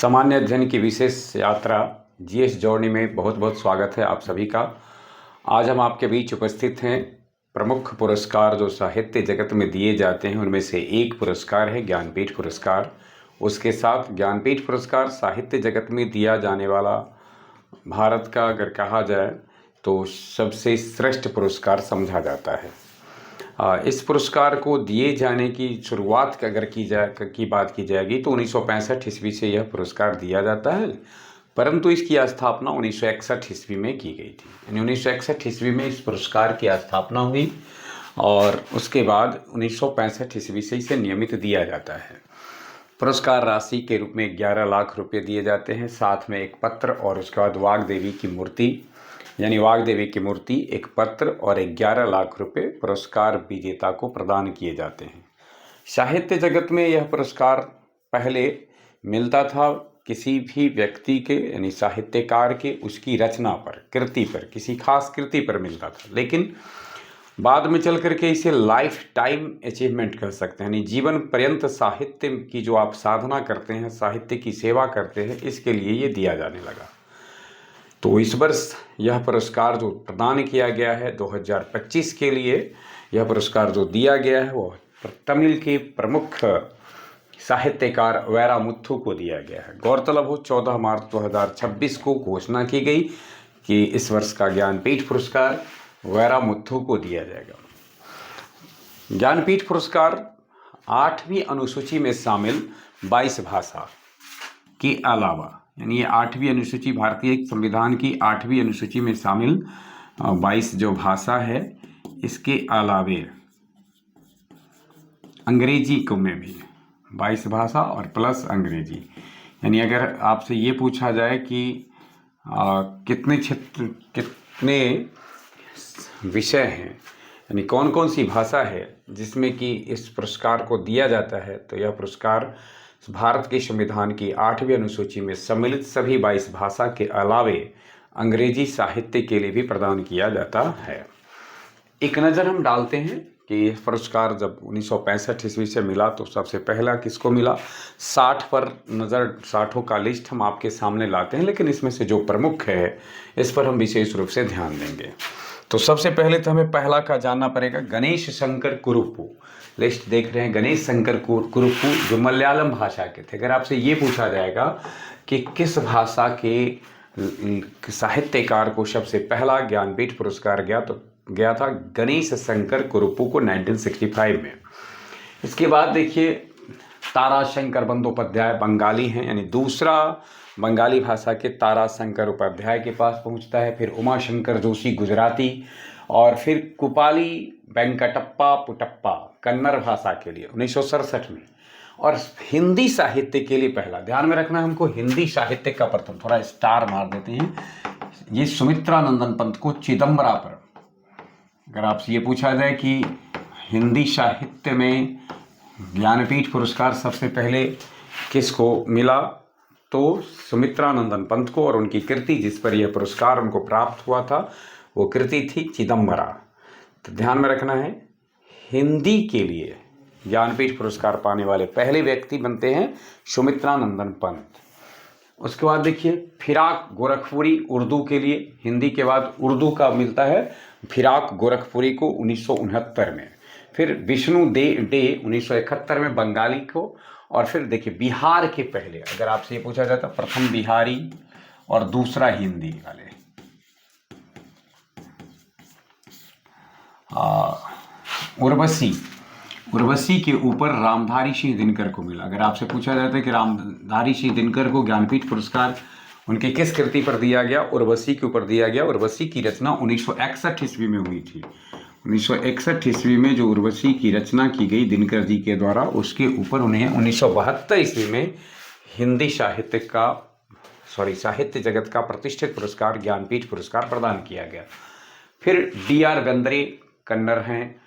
सामान्य अध्ययन की विशेष यात्रा जीएस जर्नी में बहुत बहुत स्वागत है आप सभी का। आज हम आपके बीच उपस्थित हैं। प्रमुख पुरस्कार जो साहित्य जगत में दिए जाते हैं उनमें से एक पुरस्कार है ज्ञानपीठ पुरस्कार। उसके साथ ज्ञानपीठ पुरस्कार साहित्य जगत में दिया जाने वाला भारत का अगर कहा जाए तो सबसे श्रेष्ठ पुरस्कार समझा जाता है। इस पुरस्कार को दिए जाने की शुरुआत अगर की बात की जाएगी तो 1965 ईस्वी से यह पुरस्कार दिया जाता है, परंतु इसकी स्थापना 1961 ईस्वी में की गई थी। यानी 1961 ईस्वी में इस पुरस्कार की स्थापना हुई और उसके बाद 1965 ईस्वी से इसे नियमित दिया जाता है। पुरस्कार राशि के रूप में 11 लाख रुपये दिए जाते हैं, साथ में एक पत्र और उसके बाद वाग्देवी की मूर्ति, यानी वाग्देवी की मूर्ति, एक पत्र और 11 लाख रुपए पुरस्कार विजेता को प्रदान किए जाते हैं। साहित्य जगत में यह पुरस्कार पहले मिलता था किसी भी व्यक्ति के यानी साहित्यकार के उसकी रचना पर, कृति पर, किसी खास कृति पर मिलता था, लेकिन बाद में चल करके इसे लाइफ टाइम अचीवमेंट कह सकते हैं, यानी जीवन पर्यंत साहित्य की जो आप साधना करते हैं, साहित्य की सेवा करते हैं, इसके लिए ये दिया जाने लगा। तो इस वर्ष यह पुरस्कार जो प्रदान किया गया है 2025 के लिए, यह पुरस्कार जो दिया गया है वो तमिल के प्रमुख साहित्यकार वैरामुथु को दिया गया है। गौरतलब हो 14 मार्च 2026 को घोषणा की गई कि इस वर्ष का ज्ञानपीठ पुरस्कार वैरामुथु को दिया जाएगा। ज्ञानपीठ पुरस्कार 8वीं अनुसूची में शामिल 22 भाषा के अलावा, यानी ये 8वीं अनुसूची, भारतीय संविधान की 8वीं अनुसूची में शामिल 22 जो भाषा है, इसके अलावे अंग्रेजी को में भी 22 भाषा और प्लस अंग्रेजी। यानी अगर आपसे ये पूछा जाए कि कितने क्षेत्र, कितने विषय हैं, यानी कौन कौन सी भाषा है जिसमें कि इस पुरस्कार को दिया जाता है, तो यह पुरस्कार भारत के संविधान की 8वीं अनुसूची में सम्मिलित सभी 22 भाषा के अलावे अंग्रेजी साहित्य के लिए भी प्रदान किया जाता है। एक नज़र हम डालते हैं कि यह पुरस्कार जब 1965 ईस्वी से मिला तो सबसे पहला किसको मिला। 60 पर नज़र, 60 का लिस्ट हम आपके सामने लाते हैं, लेकिन इसमें से जो प्रमुख है इस पर हम विशेष रूप से ध्यान देंगे। तो सबसे पहले तो हमें पहला का जानना पड़ेगा, गणेश शंकर कुरुप्पू। लिस्ट देख रहे हैं, गणेश शंकर कुरुप्पू जो मलयालम भाषा के थे। अगर आपसे ये पूछा जाएगा कि किस भाषा के साहित्यकार को सबसे पहला ज्ञानपीठ पुरस्कार गया था गणेश शंकर कुरुप्पू को 1965 में। इसके बाद देखिए ताराशंकर बंदोपाध्याय बंगाली हैं, यानी दूसरा बंगाली भाषा के ताराशंकर उपाध्याय के पास पहुंचता है। फिर उमाशंकर जोशी गुजराती, और फिर कुपाली वेंकटप्पा पुटप्पा कन्नड़ भाषा के लिए 1967 में। और हिंदी साहित्य के लिए पहला, ध्यान में रखना हमको, हिंदी साहित्य का प्रथम, थोड़ा स्टार मार देते हैं, ये सुमित्रा नंदन पंत को चिदम्बरा पर। अगर आपसे ये पूछा जाए कि हिंदी साहित्य में ज्ञानपीठ पुरस्कार सबसे पहले किसको मिला, तो सुमित्रा नंदन पंत को, और उनकी कृति जिस पर यह पुरस्कार उनको प्राप्त हुआ था वो कृति थी चिदम्बरा। तो ध्यान में रखना है, हिंदी के लिए ज्ञानपीठ पुरस्कार पाने वाले पहले व्यक्ति बनते हैं सुमित्रा नंदन पंत। उसके बाद देखिए फिराक गोरखपुरी उर्दू के लिए, हिंदी के बाद उर्दू का मिलता है फिराक गोरखपुरी को 1969 में। फिर विष्णु डे 1971 में बंगाली को। और फिर देखिए बिहार के पहले, अगर आपसे ये पूछा जाता प्रथम बिहारी और दूसरा हिंदी वाले, उर्वशी के ऊपर रामधारी सिंह दिनकर को मिला। अगर आपसे पूछा जाता है कि रामधारी सिंह दिनकर को ज्ञानपीठ पुरस्कार उनके किस कृति पर दिया गया, उर्वशी के ऊपर दिया गया। उर्वशी की रचना 1961 ईस्वी में हुई थी। 1961 ईस्वी में जो उर्वशी की रचना की गई दिनकर जी के द्वारा, उसके ऊपर उन्हें 1972 ईस्वी में हिंदी साहित्य जगत का प्रतिष्ठित पुरस्कार ज्ञानपीठ पुरस्कार प्रदान किया गया। फिर D.R. बेंद्रे कन्नड़ हैं,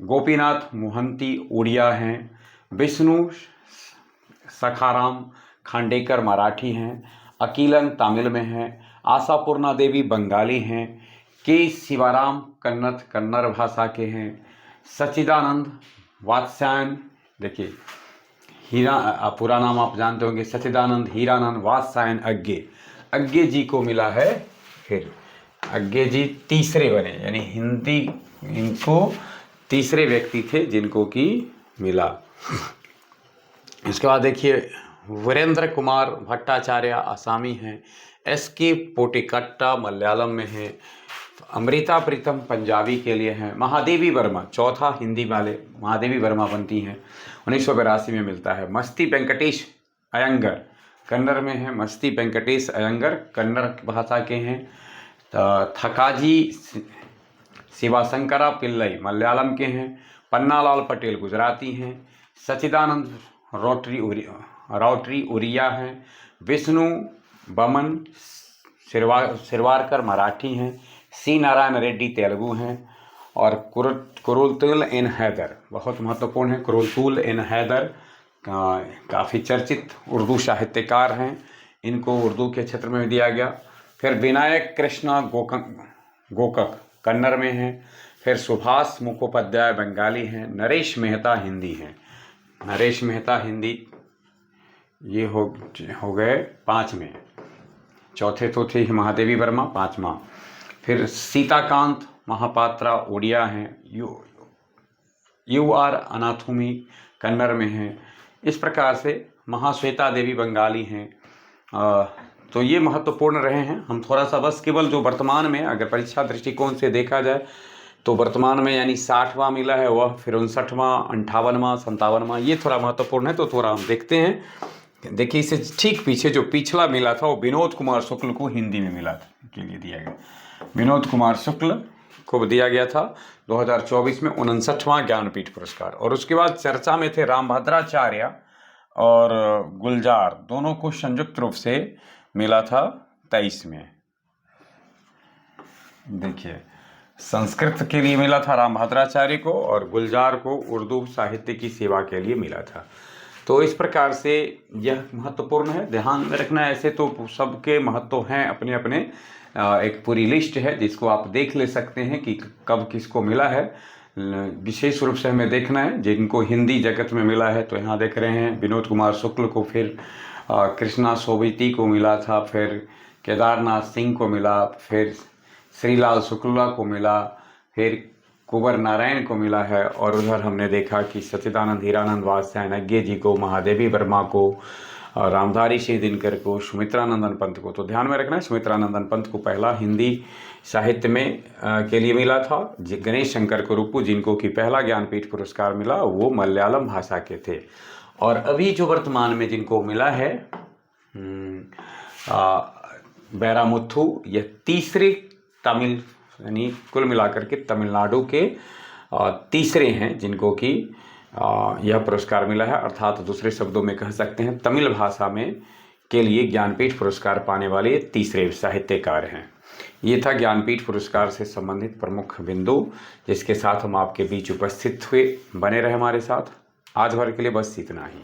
गोपीनाथ मोहंती उड़िया हैं, विष्णु सखाराम खांडेकर मराठी हैं, अकीलन तमिल में हैं, आशापूर्णा देवी बंगाली हैं, के शिवाराम कन्नड़ भाषा के हैं, सच्चिदानंद वात्स्यायन देखिए पूरा नाम आप जानते होंगे, सच्चिदानंद हीरानंद वात्स्यायन अज्ञे। अज्ञे जी को मिला है। फिर अज्ञे जी तीसरे बने, यानी हिंदी इनको तीसरे व्यक्ति थे जिनको कि मिला। इसके बाद देखिए वीरेंद्र कुमार भट्टाचार्य आसामी हैं, एस.के. पोटेकट्टा मलयालम में है, अमृता प्रीतम पंजाबी के लिए हैं, महादेवी वर्मा चौथा हिंदी वाले महादेवी वर्मा बनती हैं, 1982 में मिलता है। मस्ती वेंकटेश अयंगर कन्नड़ में है, मस्ती वेंकटेश अयंगर कन्नड़ भाषा के हैं। थकाजी शिवाशंकरा पिल्लई मलयालम के हैं, पन्नालाल पटेल गुजराती हैं, सच्चिदानंद राउटरी उड़िया हैं, विष्णु बमन शिरवारकर मराठी हैं, सी नारायण रेड्डी तेलुगु हैं, और कुरुतुल एन हैदर बहुत महत्वपूर्ण है। कुरुतुल एन हैदर काफ़ी चर्चित उर्दू साहित्यकार हैं, इनको उर्दू के क्षेत्र में दिया गया। फिर विनायक कृष्णा गोकक कन्नड़ में हैं, फिर सुभाष मुखोपाध्याय बंगाली हैं, नरेश मेहता हिंदी हैं। नरेश मेहता हिंदी ये हो गए 5 में, चौथे तो थे महादेवी वर्मा 5वां। फिर सीताकांत महापात्रा उड़िया हैं, यू आर अनाथुमी कन्नड़ में हैं। इस प्रकार से महाश्वेता देवी बंगाली हैं। तो ये महत्वपूर्ण रहे हैं। हम थोड़ा सा बस केवल जो वर्तमान में अगर परीक्षा दृष्टिकोण से देखा जाए तो वर्तमान में यानी 60वां मिला है वह, फिर 59वां, 58वां, 57वां, ये थोड़ा महत्वपूर्ण है। तो थोड़ा हम देखते हैं। देखिए इससे ठीक पीछे जो पिछला मिला था वो विनोद कुमार शुक्ल को हिंदी में मिला था के लिए दिया गया। विनोद कुमार शुक्ल को दिया गया था 2024 में 59वां ज्ञानपीठ पुरस्कार। और उसके बाद चर्चा में थे रामभद्राचार्य और गुलजार, दोनों को संयुक्त रूप से मिला था 23 में। देखिए संस्कृत के लिए मिला था रामभद्राचार्य को, और गुलजार को उर्दू साहित्य की सेवा के लिए मिला था। तो इस प्रकार से यह महत्वपूर्ण है, ध्यान में रखना। ऐसे तो सबके महत्व हैं अपने अपने, एक पूरी लिस्ट है जिसको आप देख ले सकते हैं कि कब किसको मिला है। विशेष रूप से हमें देखना है जिनको हिंदी जगत में मिला है। तो यहाँ देख रहे हैं विनोद कुमार शुक्ल को, फिर कृष्णा सोबती को मिला था, फिर केदारनाथ सिंह को मिला, फिर श्रीलाल शुक्ला को मिला, फिर कुंवर नारायण को मिला है। और उधर हमने देखा कि सच्चिदानंद हीरानंद वात्स्यायन अज्ञे जी को, महादेवी वर्मा को, रामधारी सिंह दिनकर को, सुमित्रानंदन पंत को। तो ध्यान में रखना है सुमित्रानंदन पंत को पहला हिंदी साहित्य में के लिए मिला था। गणेश शंकर कुरुप्पु जिनको कि पहला ज्ञानपीठ पुरस्कार मिला वो मलयालम भाषा के थे। और अभी जो वर्तमान में जिनको मिला है बैरामुथु, यह तीसरे तमिल यानी कुल मिलाकर के तमिलनाडु के तीसरे हैं जिनको कि यह पुरस्कार मिला है। अर्थात दूसरे शब्दों में कह सकते हैं तमिल भाषा में के लिए ज्ञानपीठ पुरस्कार पाने वाले तीसरे साहित्यकार हैं। ये था ज्ञानपीठ पुरस्कार से संबंधित प्रमुख बिंदु जिसके साथ हम आपके बीच उपस्थित हुए। बने रहे हमारे साथ। आज भर के लिए बस इतना ही।